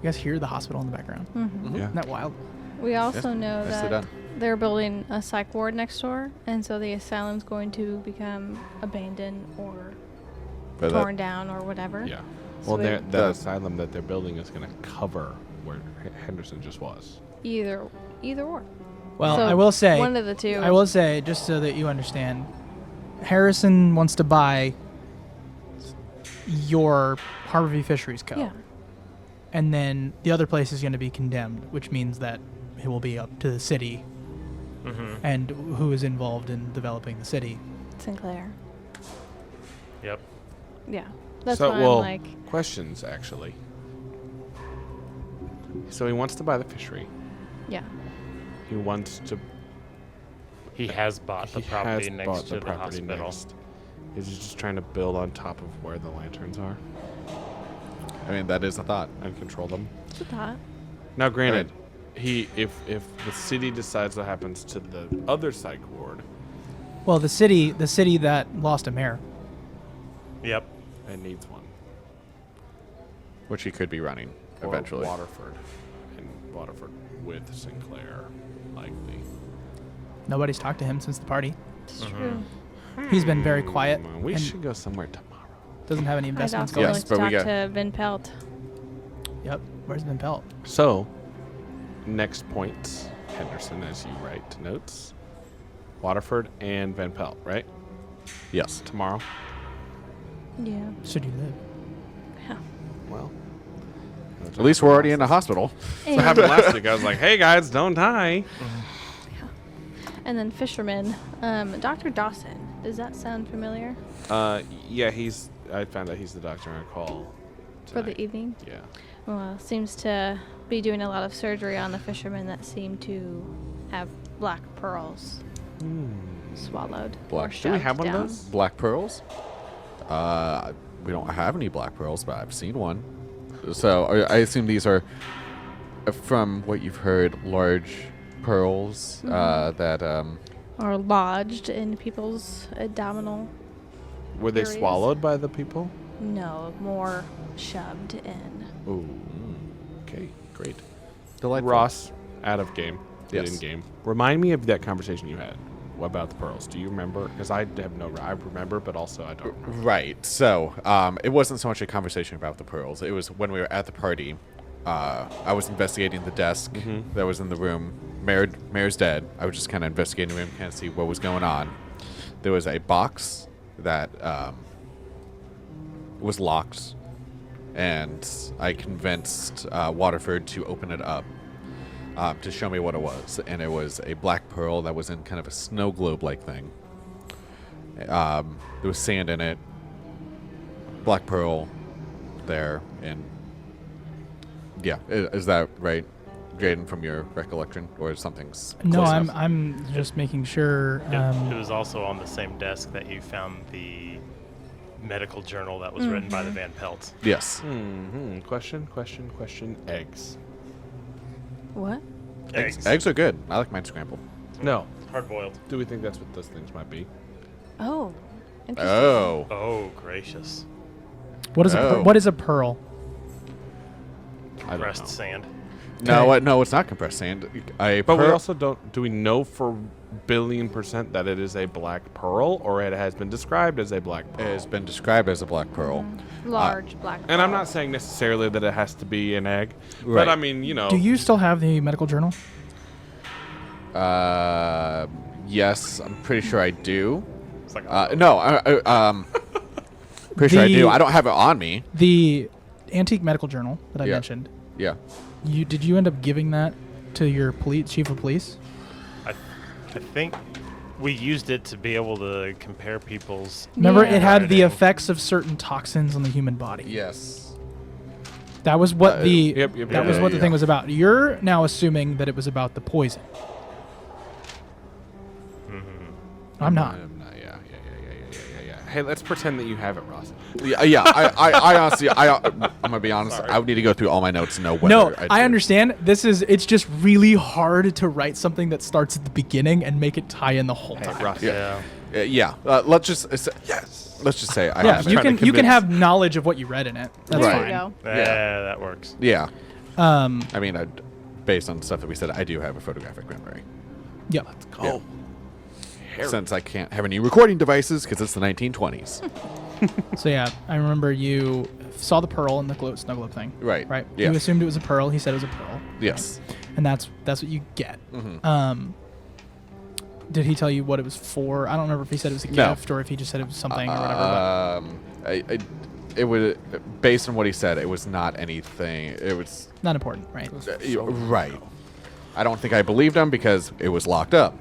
You guys hear the hospital in the background? Yeah. Isn't that wild? We also know nicely that done. they're building a psych ward next door, and so the asylum's going to become abandoned or But torn down or whatever. Yeah. So Well, we- the asylum that they're building is going to cover where Henderson just was. Either or. Well, So I will say, one of the two. I will say, just so that you understand, Harrison wants to buy your Harvey Fisheries Co. Yeah. And then the other place is going to be condemned, which means that it will be up to the city and who is involved in developing the city. Sinclair. Yep. Yeah. That's so, why well, I'm like. questions actually. So he wants to buy the fishery. Yeah. He wants to. He has bought the he property has next bought to the property hospital. next. Is he just trying to build on top of where the lanterns are I mean, that is a thought. and control them? It's a thought. Now, granted, if the city decides what happens to the other psych ward, Well, the city that lost a mayor. Yep. it needs one. Which he could be running Or eventually. Waterford, and Waterford with Sinclair, likely. Nobody's talked to him since the party. It's true. He's been very quiet We and should go somewhere tomorrow. doesn't have any I'd investments also going. Yes, like but to we talk got- to Vin Pelt. Yep. Where's Van Pelt? So, next points, Henderson, as you write notes. Waterford and Van Pelt, right? Yes. Tomorrow. Yeah. Should you live? Yeah. Well, At least we're already in the hospital. So what happened last week? I was like, "Hey guys, don't die." And then fisherman, Dr. Dawson. Does that sound familiar Yeah, I found out he's the doctor on call for the tonight. evening? Yeah. Well, seems to be doing a lot of surgery on the fishermen that seem to have black pearls swallowed. Black- Or Do Do we shoved have one of down. those? Black pearls? We don't have any black pearls, but I've seen one. So I assume these are, from what you've heard, large pearls that. Or lodged in people's abdominal. Were they Areas. swallowed by the people? No, more shoved in. Ooh. Okay, great. Delightful. Ross, out of game. Yes. In game. Remind me of that conversation you had about the pearls. Do you remember? Because I have no. I remember, but also I don't remember. Right. So it wasn't so much a conversation about the pearls. It was when we were at the party. I was investigating the desk that was in the room. Mayor's dead. I was just kind of investigating the room, kind of see what was going on. There was a box that was locked, and I convinced Waterford to open it up to show me what it was. And it was a black pearl that was in kind of a snow globe-like thing. There was sand in it, black pearl there, and yeah, is that right, Jaden, from your recollection, or is something's No, close I'm enough? I'm just making sure. It was also on the same desk that you found the medical journal that was written by the Van Pelt. Yes. Question. Eggs. What? Eggs are good. I like mine scrambled. No. Hard boiled. Do we think that's what those things might be? Oh. Interesting. Oh. Oh, gracious. what is Oh. what is a pearl? I don't Compressed know. sand. No, no, it's not compressed sand. But we also don't. Do we know for billion% that it is a black pearl, or it has been described as a black pearl? It has been described as a black pearl. Large black And I'm pearl. not saying necessarily that it has to be an egg, Right. but I mean, you know. Do you still have the medical journal? Yes, I'm pretty sure I do. It's like Pretty sure I do. The- I don't have it on me. The antique medical journal that I Yeah. mentioned. Yeah. Did you end up giving that to your chief of police? I think we used it to be able to compare people's. Remember, Yeah. it had the Writing. effects of certain toxins on the human body. Yes. That was what the Yep, that was yeah, what the yeah. thing was about. You're now assuming that it was about the poison. I'm not. Yeah. Hey, let's pretend that you have it, Ross. Yeah. I honestly, I'm gonna be honest. I would need to go through all my notes to know whether. No, I do. understand. It's just really hard to write something that starts at the beginning and make it tie in the whole Hey, time. Ross. Yeah. Yeah. Let's just. Let's just say I Yeah, have you it. trying to can convince- have knowledge of what you read in it. That's There Right. you fine. go. Yeah, that works. Yeah. I I mean, based on stuff that we said, I do have a photographic memory. yeah. Go. Since I can't have any recording devices because it's the 1920s. So yeah, I remember you saw the pearl in the snow globe thing. Right. Right. Yeah. You assumed it was a pearl. He said it was a pearl. Yes. And that's what you get. Mm-hmm. Did he tell you what it was for? I don't remember if he said it was a No. gift or if he just said it was something or whatever. It was based on what he said. It was not anything. It was But not important, right? right. I don't think I believed him because it was locked up.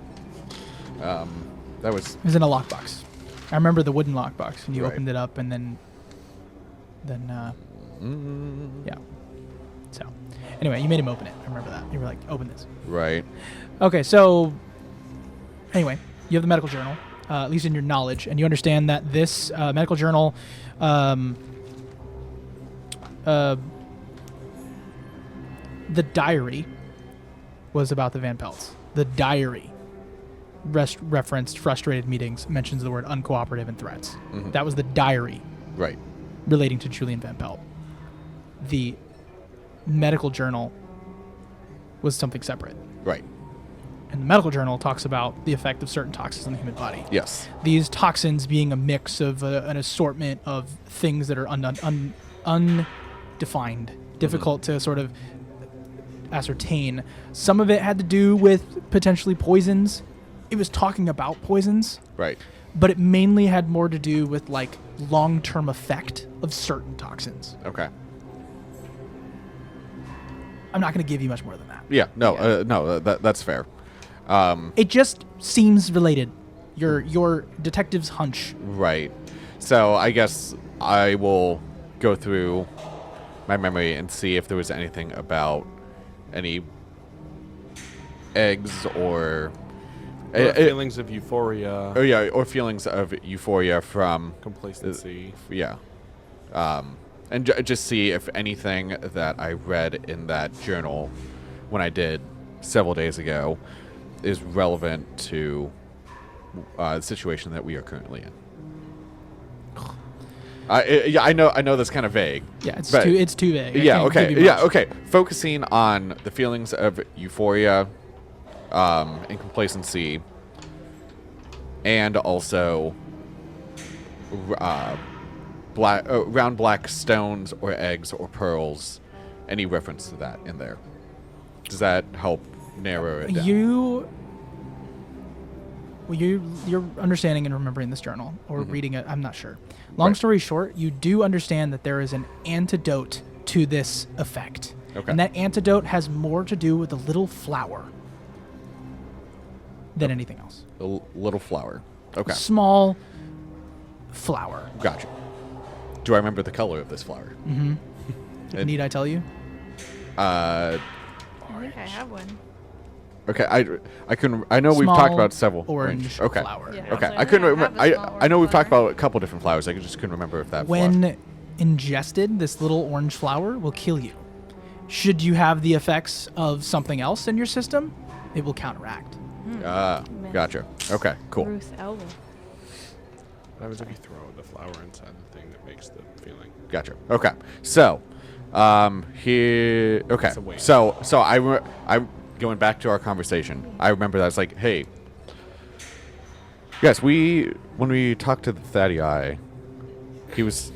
That was It was in a lockbox. I remember the wooden lockbox, and you Right. opened it up, and then yeah. So, Anyway, you made him open it. I remember that. You were like, open this. Right. Okay, so anyway, you have the medical journal, at least in your knowledge, and you understand that this medical journal, the diary was about the Van Pelts. The diary referenced frustrated meetings, mentions the word uncooperative and threats. Mhm. That was the diary Right. relating to Julian Van Pelt. The medical journal was something separate. Right. And the medical journal talks about the effect of certain toxins on the human body. Yes. These toxins being a mix of an assortment of things that are undefined, difficult to sort of ascertain. Some of it had to do with potentially poisons. It was talking about poisons, Right. but it mainly had more to do with like long-term effect of certain toxins. Okay. I'm not going to give you much more than that. Yeah. No. No. That's fair. It just seems related. Your detective's hunch. Right. So I guess I will go through my memory and see if there was anything about any eggs or feelings of euphoria, oh yeah, or feelings of euphoria from complacency. yeah, and just see if anything that I read in that journal when I did several days ago is relevant to the situation that we are currently in. Yeah, I know that's kind of vague. Yeah, it's but- too vague. I Yeah, can't okay. give you Yeah, much. okay. Focusing on the feelings of euphoria and complacency, and also round black stones or eggs or pearls. Any reference to that in there? Does that help narrow it down? You're understanding and remembering this journal or reading it. I'm not sure. Long Right. story short, you do understand that there is an antidote to this effect. Okay. And that antidote has more to do with a little flower than anything else. A little flower. Okay, Small flower. gotcha. Do I remember the color of this flower? It- Need I tell you? Uh, I think I have one. okay. I couldn't. I know we've talked Small about several orange Okay. flower. Yeah. Okay, So I couldn't I have remember. a small I know orange we've talked flower. about a couple different flowers. I just couldn't remember if that. When ingested, this little orange flower will kill you. Should you have the effects of something else in your system, it will counteract. Gotcha. Okay, cool. Ruth Elwood. What happens if you throw the flower inside the thing that makes the feeling? Gotcha. Okay, so here. Okay, It's a waste. so I'm going back to our conversation. I remember that I was like, hey, yes, when we talked to the Thaddeus, he was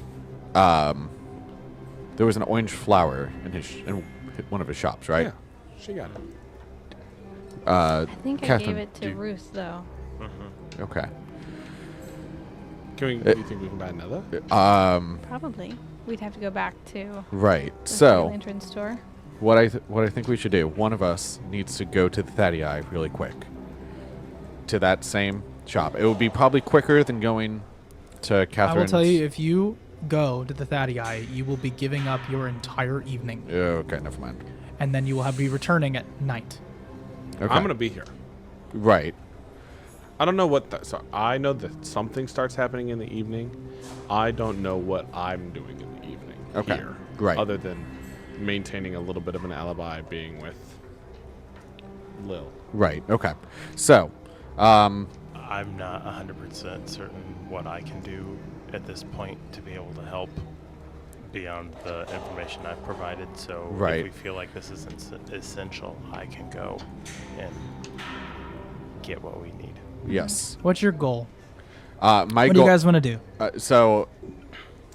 there was an orange flower in one of his shops, right? Yeah, she got it. I think Catherine, I gave it to do- Ruth, though. Okay. Do you think we can buy another? Probably. We'd have to go back to Right. the So lantern store. what I think we should do, one of us needs to go to the Thaddeus really quick. To that same shop. It would be probably quicker than going to Catherine's. I will tell you, if you go to the Thaddeus, you will be giving up your entire evening, Okay, never mind. and then you will be returning at night. Okay. I'm gonna be here. Right. I don't know what. So I know that something starts happening in the evening. I don't know what I'm doing in the evening. Okay, Here, right. Other than maintaining a little bit of an alibi, being with Lil. Right. Okay. So, I'm not 100% certain what I can do at this point to be able to help beyond the information I've provided. So Right. if we feel like this is essential, I can go and get what we need. yes. What's your goal? My What do goal. you guys want to do? We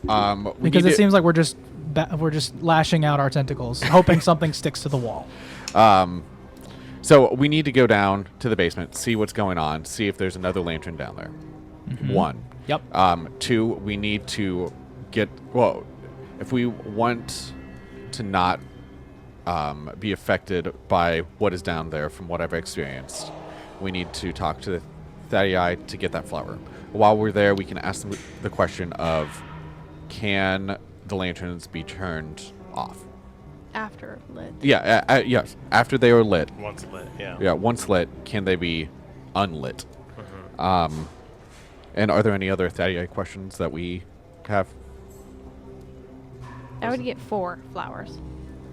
Because need it to- seems like we're just lashing out our tentacles, hoping something sticks to the wall. So we need to go down to the basement, see what's going on, see if there's another lantern down there. One. Yep. 2, we need to get, well, if we want to not be affected by what is down there from what I've experienced, we need to talk to the Thaddeus to get that flower. While we're there, we can ask them the question of, can the lanterns be turned off? After lit. Yeah, yes. After they are lit. Once lit, yeah. Yeah, once lit, can they be unlit? And are there any other Thaddeus questions that we have? I would get 4 flowers.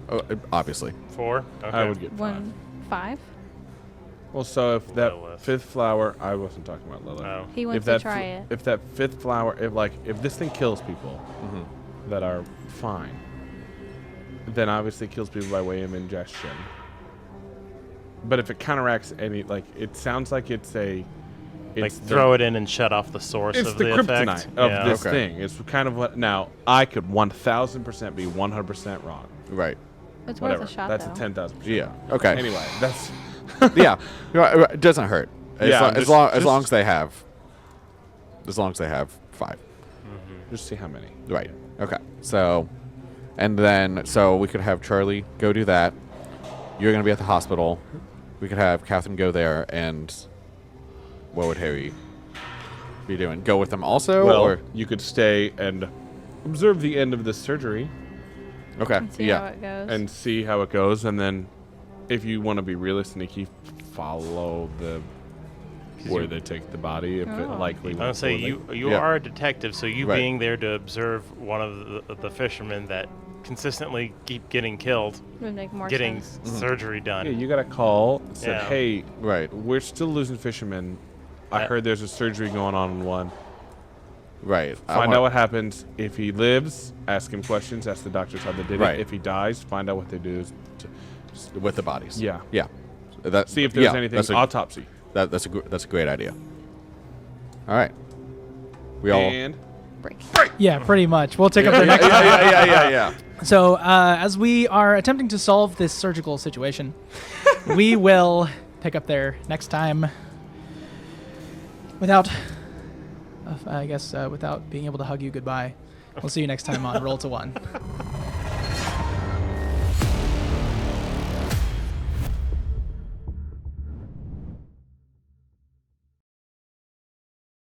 Oh, obviously. 4? Okay. I would get 5. 1, 5. Well, so if that Lilith. 5th flower, I wasn't talking about Lilith. Oh. He wants if to that try it. If that 5th flower, if this thing kills people that are fine, then obviously it kills people by way of ingestion. But if it counteracts any, it sounds like it's a, it's throw it in and shut off the source It's of the the kryptonite effect. of Yeah. this Okay. thing. It's kind of what. Now I could 1,000% be 100% wrong. Right. It's Whatever. worth a shot, That's though. a 10,000%. Yeah. Okay. Anyway, that's Yeah. It doesn't hurt. As, Yeah, lo- just- as long just- as they have. As long as they have 5. just see how many. Right. Okay. So, and then we could have Charlie go do that. You're gonna be at the hospital. We could have Catherine go there, and what would Harry be doing? Go with them also, Well, or you could stay and observe the end of this surgery okay? And see Yeah. how it goes. and see how it goes, and then if you want to be realistic, you follow where they take the body. If it Oh. likely. I went would say poorly. you Yeah. are a detective, so you Right. being there to observe one of the fishermen that consistently keep getting killed, would make more getting sense. surgery done. Yeah, you got a call. Said, Yeah. hey, Right. we're still losing fishermen. I Yeah. heard there's a surgery going on in one. Right. Find out what happens. If he lives, ask him questions. Ask the doctors how they did Right. it. If he dies, find out what they do. with the bodies. Yeah. Yeah. That. See if there's yeah, anything. That's a, Autopsy. that's a great idea. All right. We all. And Break. Yeah, pretty much. We'll take up the next time. yeah. So, as we are attempting to solve this surgical situation, we will pick up there next time without, without being able to hug you goodbye. We'll see you next time on Roll to One.